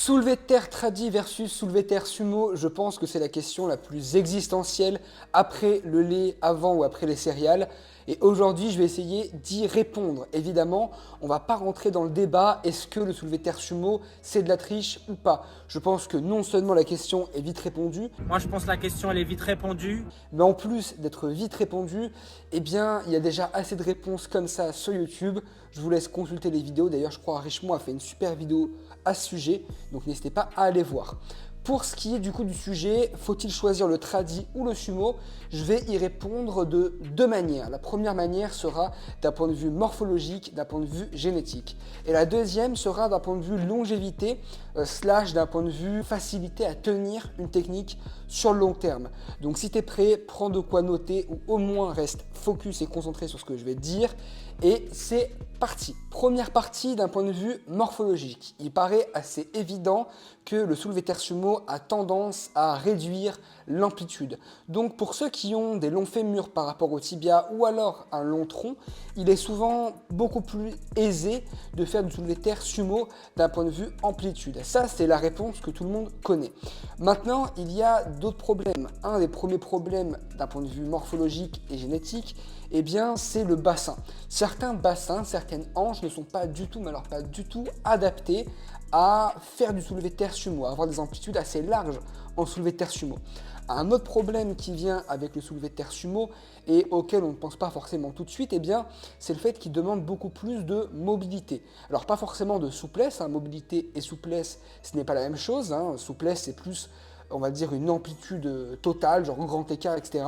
Soulevé de terre tradi versus soulevé de terre sumo, je pense que c'est la question la plus existentielle après le lait, avant ou après les céréales. Et aujourd'hui, je vais essayer d'y répondre. Évidemment, on va pas rentrer dans le débat, est-ce que le soulevé de terre sumo, c'est de la triche ou pas? Je pense que non seulement la question est vite répondue, Moi, je pense que la question, elle est vite répondue. mais en plus d'être vite répondue, eh bien, il y a déjà assez de réponses comme ça sur YouTube. Je vous laisse consulter les vidéos. D'ailleurs, je crois que Richemont a fait une super vidéo à ce sujet, donc n'hésitez pas à aller voir. Pour ce qui est du coup du sujet, faut-il choisir le tradi ou le sumo? Je vais y répondre de deux manières. La première manière sera d'un point de vue morphologique, d'un point de vue génétique. Et la deuxième sera d'un point de vue longévité, slash d'un point de vue facilité à tenir une technique sur le long terme. Donc si tu es prêt, prends de quoi noter ou au moins reste focus et concentré sur ce que je vais te dire. Et c'est parti. Première partie d'un point de vue morphologique. Il paraît assez évident que le soulevé de terre sumo a tendance à réduire l'amplitude. Donc pour ceux qui ont des longs fémurs par rapport au tibia ou alors un long tronc, il est souvent beaucoup plus aisé de faire du soulevé de terre sumo d'un point de vue amplitude. Ça, c'est la réponse que tout le monde connaît. Maintenant, il y a d'autres problèmes. Un des premiers problèmes d'un point de vue morphologique et génétique, eh bien, c'est le bassin. Certains bassins, certaines hanches ne sont pas du tout, mais alors pas du tout adaptées à faire du soulevé de terre sumo, à avoir des amplitudes assez larges en soulevé de terre sumo. Un autre problème qui vient avec le soulevé de terre sumo et auquel on ne pense pas forcément tout de suite, eh bien, c'est le fait qu'il demande beaucoup plus de mobilité. Alors pas forcément de souplesse, hein. Mobilité et souplesse, ce n'est pas la même chose. Hein. Souplesse, c'est plus, on va dire, une amplitude totale, genre grand écart, etc.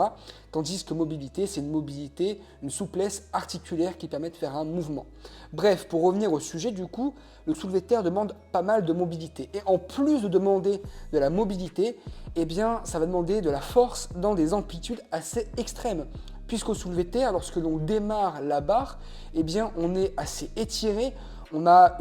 Tandis que mobilité, c'est une mobilité, une souplesse articulaire qui permet de faire un mouvement. Bref, pour revenir au sujet, du coup, le soulevé de terre demande pas mal de mobilité. Et en plus de demander de la mobilité, eh bien, ça va demander de la force dans des amplitudes assez extrêmes. Puisqu'au soulevé de terre, lorsque l'on démarre la barre, eh bien, on est assez étiré, on a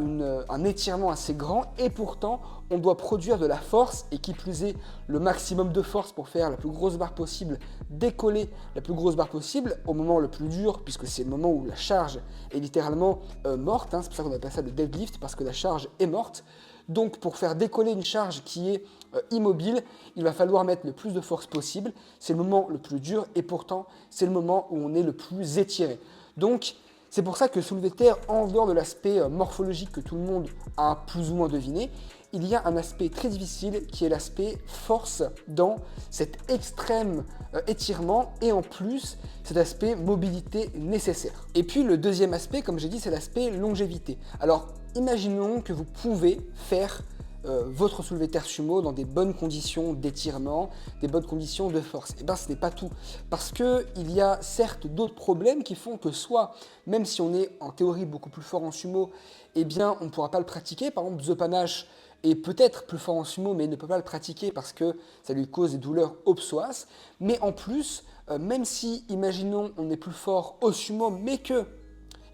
un étirement assez grand et pourtant on doit produire de la force et qui plus est le maximum de force pour faire la plus grosse barre possible, décoller la plus grosse barre possible au moment le plus dur puisque c'est le moment où la charge est littéralement morte, hein. C'est pour ça qu'on appelle ça le deadlift parce que la charge est morte. Donc pour faire décoller une charge qui est immobile, il va falloir mettre le plus de force possible. C'est le moment le plus dur et pourtant c'est le moment où on est le plus étiré. Donc c'est pour ça que soulevé de terre, en dehors de l'aspect morphologique que tout le monde a plus ou moins deviné, il y a un aspect très difficile qui est l'aspect force dans cet extrême étirement et en plus cet aspect mobilité nécessaire. Et puis le deuxième aspect, comme j'ai dit, c'est l'aspect longévité. Alors imaginons que vous pouvez faire votre soulevé de terre sumo dans des bonnes conditions d'étirement, des bonnes conditions de force. Et bien ce n'est pas tout, parce qu'il y a certes d'autres problèmes qui font que soit, même si on est en théorie beaucoup plus fort en sumo, eh bien on ne pourra pas le pratiquer. Par exemple, The Panache est peut-être plus fort en sumo, mais il ne peut pas le pratiquer parce que ça lui cause des douleurs au psoas. Mais en plus, même si, imaginons, on est plus fort au sumo, mais que,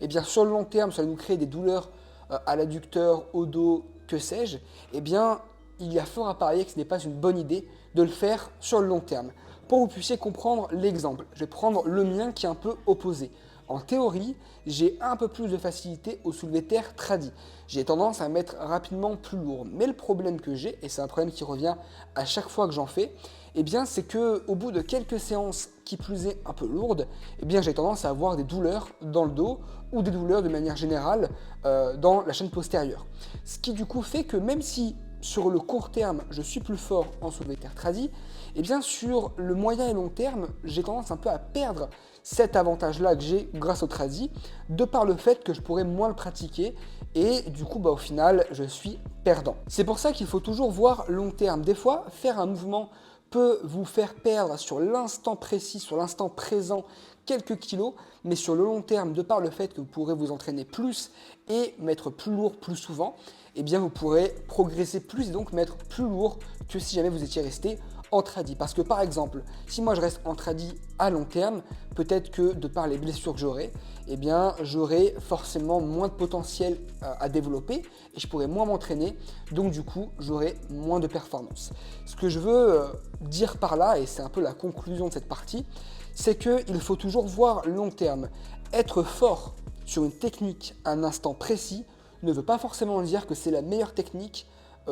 eh bien sur le long terme, ça nous crée des douleurs à l'adducteur, au dos, que sais-je, eh bien, il y a fort à parier que ce n'est pas une bonne idée de le faire sur le long terme. Pour que vous puissiez comprendre l'exemple, je vais prendre le mien qui est un peu opposé. En théorie, j'ai un peu plus de facilité au soulevé de terre tradi. J'ai tendance à mettre rapidement plus lourd. Mais le problème que j'ai, et c'est un problème qui revient à chaque fois que j'en fais, eh bien, c'est qu'au bout de quelques séances qui plus est un peu lourdes, eh bien, j'ai tendance à avoir des douleurs dans le dos ou des douleurs de manière générale dans la chaîne postérieure. Ce qui du coup fait que même si sur le court terme, je suis plus fort en soulevé de terre tradi, et bien sur le moyen et long terme, j'ai tendance un peu à perdre cet avantage-là que j'ai grâce au tradi, de par le fait que je pourrais moins le pratiquer et du coup, au final, je suis perdant. C'est pour ça qu'il faut toujours voir long terme. Des fois, faire un mouvement peut vous faire perdre sur l'instant précis, sur l'instant présent, quelques kilos, mais sur le long terme, de par le fait que vous pourrez vous entraîner plus et mettre plus lourd plus souvent, eh bien vous pourrez progresser plus et donc mettre plus lourd que si jamais vous étiez resté en tradi. Parce que par exemple, si moi je reste en tradi à long terme, peut-être que de par les blessures que j'aurai, eh bien j'aurai forcément moins de potentiel à développer et je pourrai moins m'entraîner, donc du coup j'aurai moins de performance. Ce que je veux dire par là, et c'est un peu la conclusion de cette partie, c'est qu'il faut toujours voir long terme. Être fort sur une technique à un instant précis ne veut pas forcément dire que c'est la meilleure technique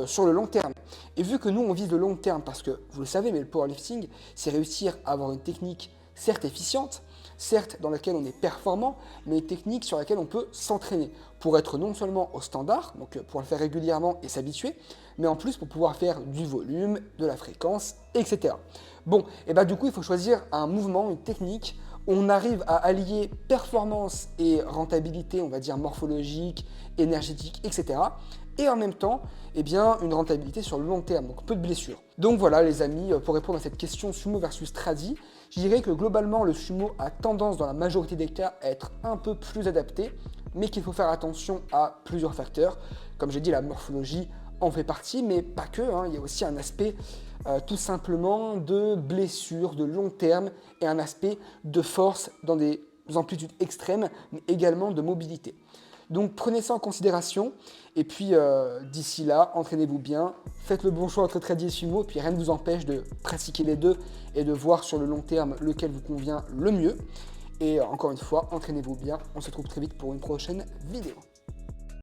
sur le long terme. Et vu que nous, on vise le long terme, parce que vous le savez, mais le powerlifting, c'est réussir à avoir une technique certes efficiente, certes dans laquelle on est performant, mais une technique sur laquelle on peut s'entraîner pour être non seulement au standard, donc pour le faire régulièrement et s'habituer, mais en plus pour pouvoir faire du volume, de la fréquence, etc. Bon, et bah du coup, il faut choisir un mouvement, une technique où on arrive à allier performance et rentabilité, on va dire morphologique, énergétique, etc. Et en même temps, eh bien, une rentabilité sur le long terme, donc peu de blessures. Donc voilà les amis, pour répondre à cette question sumo versus tradi, je dirais que globalement le sumo a tendance dans la majorité des cas à être un peu plus adapté, mais qu'il faut faire attention à plusieurs facteurs. Comme j'ai dit, la morphologie en fait partie, mais pas que, hein. Il y a aussi un aspect tout simplement de blessure de long terme et un aspect de force dans des amplitudes extrêmes, mais également de mobilité. Donc prenez ça en considération et puis d'ici là, entraînez-vous bien, faites le bon choix entre tradi et sumo, puis rien ne vous empêche de pratiquer les deux et de voir sur le long terme lequel vous convient le mieux. Et encore une fois, entraînez-vous bien, on se retrouve très vite pour une prochaine vidéo.